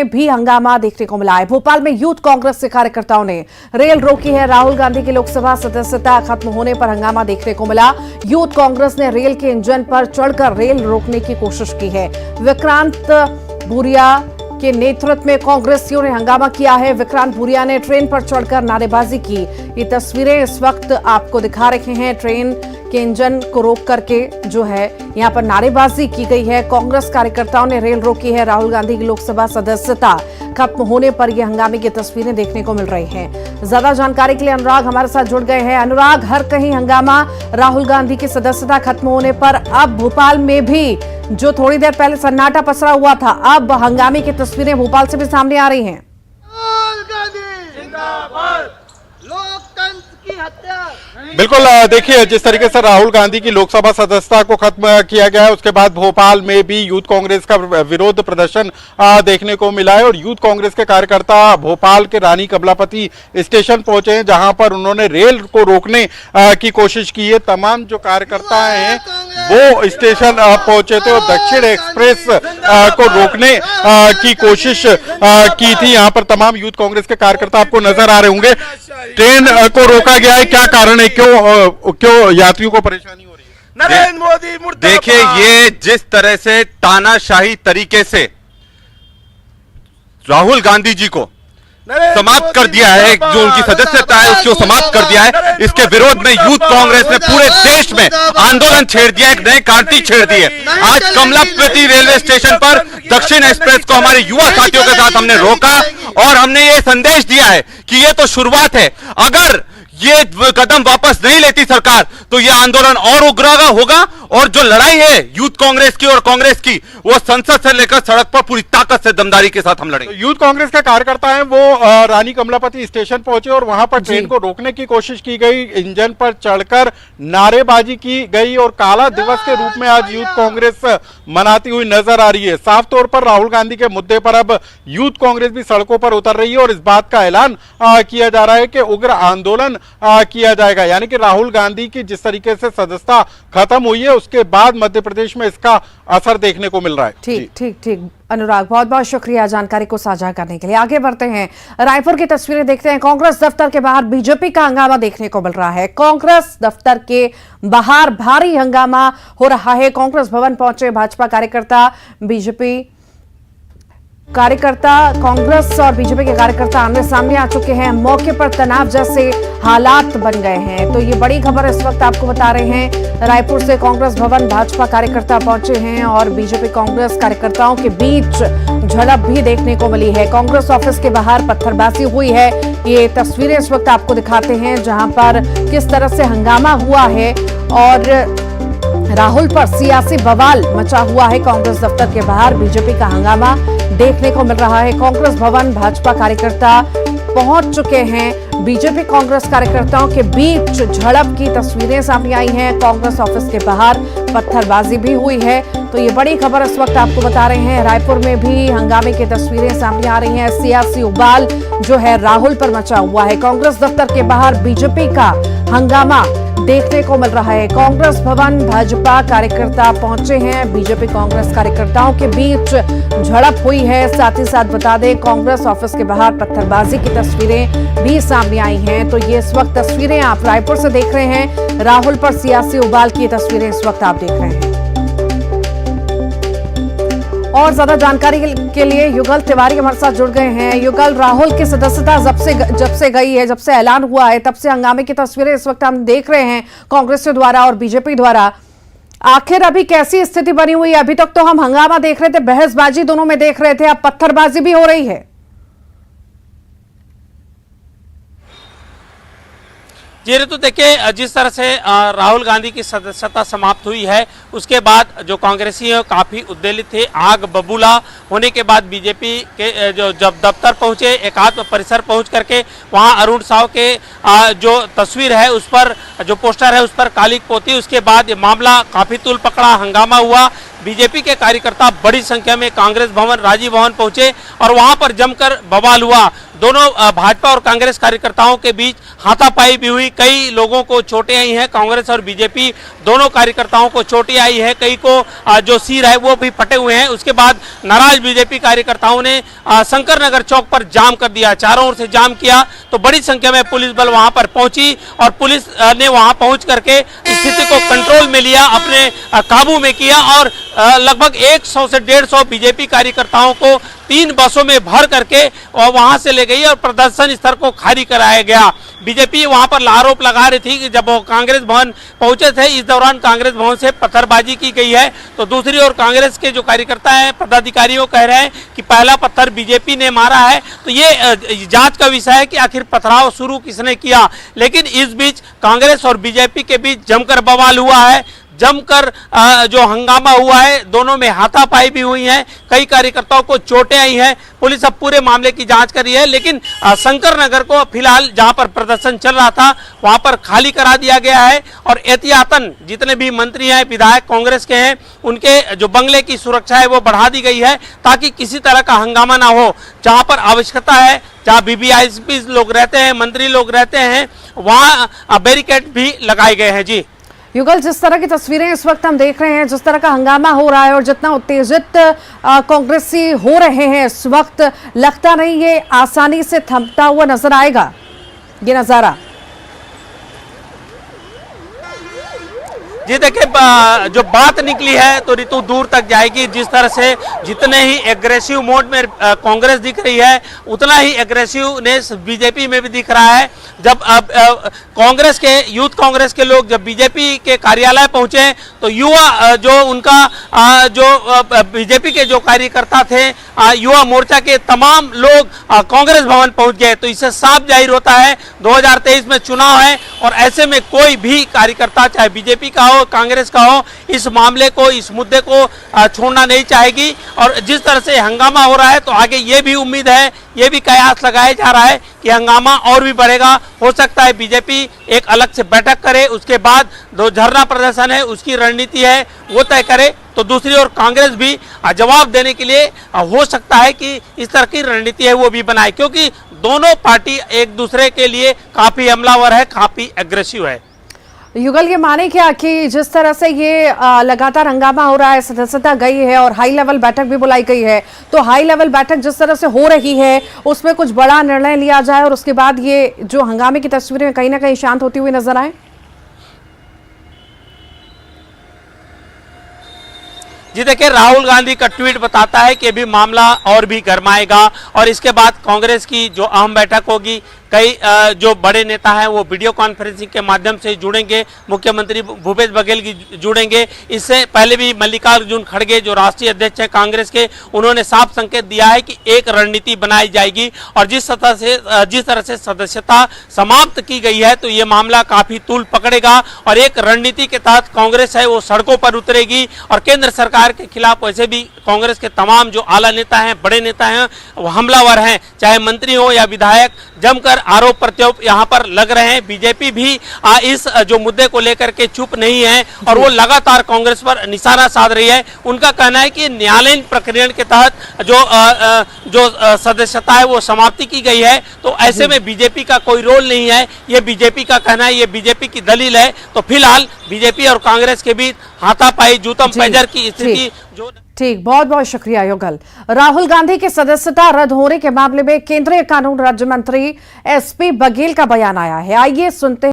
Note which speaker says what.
Speaker 1: भी हंगामा देखने को मिला है। भोपाल में यूथ कांग्रेस के कार्यकर्ताओं ने रेल रोकी है। राहुल गांधी की लोकसभा सदस्यता खत्म होने पर हंगामा देखने को मिला। यूथ कांग्रेस ने रेल के इंजन पर चढ़कर रेल रोकने की कोशिश की है। विक्रांत भूरिया के नेतृत्व में कांग्रेसियों ने हंगामा किया है। विक्रांत भूरिया ने ट्रेन पर चढ़कर नारेबाजी की। ये तस्वीरें इस वक्त आपको दिखा रहे हैं। ट्रेन के इंजन को रोक करके जो है यहां पर नारेबाजी की गई है। कांग्रेस कार्यकर्ताओं ने रेल रोकी है। राहुल गांधी की लोकसभा सदस्यता खत्म होने पर यह हंगामे की तस्वीरें देखने को मिल रही हैं। ज्यादा जानकारी के लिए अनुराग हमारे साथ जुड़ गए हैं। अनुराग, हर कहीं हंगामा राहुल गांधी की सदस्यता खत्म होने पर अब भोपाल में भी जो थोड़ी देर पहले सन्नाटा पसरा हुआ था, अब हंगामे की तस्वीरें भोपाल से भी सामने आ रही हैं।
Speaker 2: राहुल गांधी जिंदाबाद, लोकतंत्र की हत्या।
Speaker 3: बिल्कुल, देखिए जिस तरीके से राहुल गांधी की लोकसभा सदस्यता को खत्म किया गया है, उसके बाद भोपाल में भी यूथ कांग्रेस का विरोध प्रदर्शन देखने को मिला है और यूथ कांग्रेस के कार्यकर्ता भोपाल के रानी कमलापति स्टेशन पहुंचे हैं, जहां पर उन्होंने रेल को रोकने की कोशिश की है। तमाम जो कार्यकर्ता हैं वो स्टेशन पहुंचे थे और दक्षिण एक्सप्रेस को रोकने की कोशिश की थी। यहाँ पर तमाम यूथ कांग्रेस के कार्यकर्ता आपको नजर आ रहे होंगे। ट्रेन को रोका गया है, क्या कारण है, क्यों यात्रियों को परेशानी हो रही है?
Speaker 2: नरेंद्र मोदी मुर्दाबाद।
Speaker 4: देखिए, ये जिस तरह से तानाशाही तरीके से राहुल गांधी जी को समाप्त कर दिया है, जो उनकी सदस्यता है उसको समाप्त कर दिया है, इसके विरोध में यूथ कांग्रेस ने पूरे देश में आंदोलन छेड़ दिया, एक नई क्रांति छेड़ दी है। आज कमलापति रेलवे स्टेशन पर दक्षिण एक्सप्रेस को हमारे युवा साथियों के साथ हमने रोका और हमने ये संदेश दिया है कि ये तो शुरुआत है, अगर ये कदम वापस नहीं लेती सरकार तो ये आंदोलन और उग्र होगा और जो लड़ाई है यूथ कांग्रेस की और कांग्रेस की, वो संसद से लेकर सड़क पर पूरी ताकत से दमदारी के साथ हम लड़ेंगे।
Speaker 3: यूथ कांग्रेस के कार्यकर्ता हैं वो रानी कमलापति स्टेशन पहुंचे और वहां पर ट्रेन को रोकने की कोशिश की गई, इंजन पर चढ़कर नारेबाजी की गई और काला दिवस के रूप में आज यूथ कांग्रेस मनाती हुई नजर आ रही है। साफ तौर पर राहुल गांधी के मुद्दे पर अब यूथ कांग्रेस भी सड़कों पर उतर रही है और इस बात का ऐलान किया जा रहा है कि उग्र आंदोलन किया जाएगा। यानी कि राहुल गांधी की जिस तरीके से सदस्यता खत्म हुई है, उसके बाद मध्य प्रदेश में इसका असर देखने को मिल रहा है।
Speaker 1: ठीक अनुराग, बहुत बहुत शुक्रिया जानकारी को साझा करने के लिए। आगे बढ़ते हैं, रायपुर की तस्वीरें देखते हैं। कांग्रेस दफ्तर के बाहर बीजेपी का हंगामा देखने को मिल रहा है। कांग्रेस दफ्तर के बाहर भारी हंगामा हो रहा है। कांग्रेस भवन पहुंचे भाजपा कार्यकर्ता, बीजेपी कार्यकर्ता, कांग्रेस और बीजेपी के कार्यकर्ता आमने सामने आ चुके हैं। मौके पर तनाव जैसे हालात बन गए हैं। तो ये बड़ी खबर इस वक्त आपको बता रहे हैं। रायपुर से कांग्रेस भवन भाजपा कार्यकर्ता पहुंचे हैं और बीजेपी कांग्रेस कार्यकर्ताओं के बीच झड़प भी देखने को मिली है। कांग्रेस ऑफिस के बाहर पत्थरबाजी हुई है। ये तस्वीरें इस वक्त आपको दिखाते हैं जहां पर किस तरह से हंगामा हुआ है और राहुल पर सियासी बवाल मचा हुआ है। कांग्रेस दफ्तर के बाहर बीजेपी का हंगामा देखने को मिल रहा है। कांग्रेस भवन भाजपा कार्यकर्ता पहुंच चुके हैं। बीजेपी कांग्रेस कार्यकर्ताओं के बीच झड़प की तस्वीरें सामने आई हैं। कांग्रेस ऑफिस के बाहर पत्थरबाजी भी हुई है। तो ये बड़ी खबर इस वक्त आपको बता रहे हैं। रायपुर में भी हंगामे की तस्वीरें सामने आ रही हैं। सियासी उबाल जो है राहुल पर मचा हुआ है। कांग्रेस दफ्तर के बाहर बीजेपी का हंगामा देखने को मिल रहा है। कांग्रेस भवन भाजपा कार्यकर्ता पहुंचे हैं। बीजेपी कांग्रेस कार्यकर्ताओं के बीच झड़प हुई है। साथ ही साथ बता दें, कांग्रेस ऑफिस के बाहर पत्थरबाजी की तस्वीरें भी सामने आई हैं। तो ये इस वक्त तस्वीरें आप रायपुर से देख रहे हैं। राहुल पर सियासी उबाल की तस्वीरें इस वक्त आप देख रहे हैं। और ज्यादा जानकारी के लिए युगल तिवारी हमारे साथ जुड़ गए हैं। युगल, राहुल की सदस्यता जब से गई है, जब से ऐलान हुआ है, तब से हंगामे की तस्वीरें इस वक्त हम देख रहे हैं कांग्रेस द्वारा और बीजेपी द्वारा। आखिर अभी कैसी स्थिति बनी हुई है? अभी तक तो हम हंगामा देख रहे थे, बहसबाजी दोनों में देख रहे थे, अब पत्थरबाजी भी हो रही है।
Speaker 5: जी ऋतु, देखिए जिस तरह से राहुल गांधी की सदस्यता समाप्त हुई है, उसके बाद जो कांग्रेसी काफ़ी उद्वेलित थे। आग बबूला होने के बाद बीजेपी के जो जब दफ्तर पहुंचे, एकात्म परिसर पहुंच करके वहां अरुण साव के जो तस्वीर है उस पर, जो पोस्टर है उस पर कालिक पोती, उसके बाद ये मामला काफ़ी तूल पकड़ा, हंगामा हुआ। बीजेपी के कार्यकर्ता बड़ी संख्या में कांग्रेस भवन, राजीव भवन पहुंचे और वहां पर जमकर बवाल हुआ। दोनों भाजपा और कांग्रेस कार्यकर्ताओं के बीच हाथापाई भी हुई। कई लोगों को चोटें आई हैं, कांग्रेस और बीजेपी दोनों कार्यकर्ताओं को चोटें आई है, कई को जो सिर है वो भी फटे हुए हैं। उसके बाद नाराज बीजेपी कार्यकर्ताओं ने शंकर नगर चौक पर जाम कर दिया, चारों ओर से जाम किया। तो बड़ी संख्या में पुलिस बल वहां पर पहुंची और पुलिस ने वहां पहुंच करके स्थिति को कंट्रोल में लिया, अपने काबू में किया और लगभग 100 से 150 बीजेपी कार्यकर्ताओं को 3 बसों में भर करके वहां से ले गई और प्रदर्शन स्थल को खाली कराया गया। बीजेपी वहां पर आरोप लगा रही थी कि जब वो कांग्रेस भवन पहुंचे थे, इस दौरान कांग्रेस भवन से पत्थरबाजी की गई है। तो दूसरी ओर कांग्रेस के जो कार्यकर्ता हैं, पदाधिकारियों कह रहे हैं कि पहला पत्थर बीजेपी ने मारा है। तो ये जांच का विषय है कि आखिर पथराव शुरू किसने किया। लेकिन इस बीच कांग्रेस और बीजेपी के बीच जमकर बवाल हुआ है, जमकर जो हंगामा हुआ है, दोनों में हाथापाई भी हुई है, कई कार्यकर्ताओं को चोटें आई हैं। पुलिस अब पूरे मामले की जांच कर रही है, लेकिन शंकर नगर को फिलहाल जहां पर प्रदर्शन चल रहा था वहां पर खाली करा दिया गया है और एहतियातन जितने भी मंत्री हैं, विधायक कांग्रेस के हैं, उनके जो बंगले की सुरक्षा है वो बढ़ा दी गई है ताकि किसी तरह का हंगामा ना हो। जहां पर आवश्यकता है, जहां वीवीआईपी लोग रहते हैं, मंत्री लोग रहते हैं, वहां बैरिकेड भी लगाए गए हैं। जी
Speaker 1: युगल, जिस तरह की तस्वीरें इस वक्त हम देख रहे हैं, जिस तरह का हंगामा हो रहा है और जितना उत्तेजित कांग्रेसी हो रहे हैं इस वक्त, लगता नहीं ये आसानी से थमता हुआ नजर आएगा ये नजारा।
Speaker 5: जी देखिए, जो बात निकली है तो ऋतु दूर तक जाएगी। जिस तरह से जितने ही एग्रेसिव मोड में कांग्रेस दिख रही है, उतना ही एग्रेसिवनेस बीजेपी में भी दिख रहा है। जब कांग्रेस के यूथ कांग्रेस के लोग जब बीजेपी के कार्यालय पहुंचे तो युवा जो उनका जो बीजेपी के जो कार्यकर्ता थे, युवा मोर्चा के तमाम लोग कांग्रेस भवन पहुंच गए। तो इससे साफ जाहिर होता है 2023 में चुनाव है और ऐसे में कोई भी कार्यकर्ता, चाहे बीजेपी का हो, कांग्रेस का हो, इस मामले को, इस मुद्दे को छोड़ना नहीं चाहेगी। और जिस तरह से हंगामा हो रहा है तो आगे ये भी उम्मीद है, ये भी कयास लगाया जा रहा है कि हंगामा और भी बढ़ेगा। हो सकता है बीजेपी एक अलग से बैठक करे, उसके बाद जो धरना प्रदर्शन है उसकी रणनीति है वो तय करे। तो दूसरी ओर कांग्रेस भी जवाब देने के लिए हो सकता है कि इस तरह की रणनीति है वो भी बनाए, क्योंकि दोनों पार्टी एक दूसरे के लिए काफी हमलावर है, काफी एग्रेसिव है।
Speaker 1: युगल, ये माने क्या कि जिस तरह से ये लगातार हंगामा हो रहा है, सदस्यता गई है और हाई लेवल बैठक भी बुलाई गई है, तो हाई लेवल बैठक जिस तरह से हो रही है उसमें कुछ बड़ा निर्णय लिया जाए और उसके बाद ये जो हंगामे की तस्वीरें कहीं ना कहीं शांत होती हुई नजर आए?
Speaker 5: जी देखिए, राहुल गांधी का ट्वीट बताता है कि अभी मामला और भी गरमाएगा और इसके बाद कांग्रेस की जो अहम बैठक होगी, कई जो बड़े नेता हैं वो वीडियो कॉन्फ्रेंसिंग के माध्यम से जुड़ेंगे, मुख्यमंत्री भूपेश बघेल की जुड़ेंगे। इससे पहले भी मल्लिकार्जुन खड़गे जो राष्ट्रीय अध्यक्ष हैं कांग्रेस के, उन्होंने साफ संकेत दिया है कि एक रणनीति बनाई जाएगी और जिस तरह से सदस्यता समाप्त की गई है तो ये मामला काफी तूल पकड़ेगा और एक रणनीति के तहत कांग्रेस है वो सड़कों पर उतरेगी और केंद्र सरकार के खिलाफ वैसे भी कांग्रेस के तमाम जो आला नेता हैं, बड़े नेता हैं, वो हमलावर हैं, चाहे मंत्री हो या विधायक, जमकर आरोप प्रत्यारोप यहाँ पर लग रहे हैं। बीजेपी भी इस जो मुद्दे को लेकर के चुप नहीं है और वो लगातार कांग्रेस पर निशाना साध रही है। उनका कहना है कि न्यायालयीन प्रक्रिया के तहत जो सदस्यता है वो समाप्ति की गई है, तो ऐसे में बीजेपी का कोई रोल नहीं है, ये बीजेपी का कहना है, ये बीजेपी की दलील है। तो फिलहाल बीजेपी और कांग्रेस के बीच हाथापाई, जूतम पैजर की स्थिति जो
Speaker 1: ठीक, बहुत बहुत शुक्रिया युगल। राहुल गांधी की सदस्यता रद्द होने के मामले में केंद्रीय कानून राज्य मंत्री एसपी बघेल का बयान आया है, आइए सुनते हैं।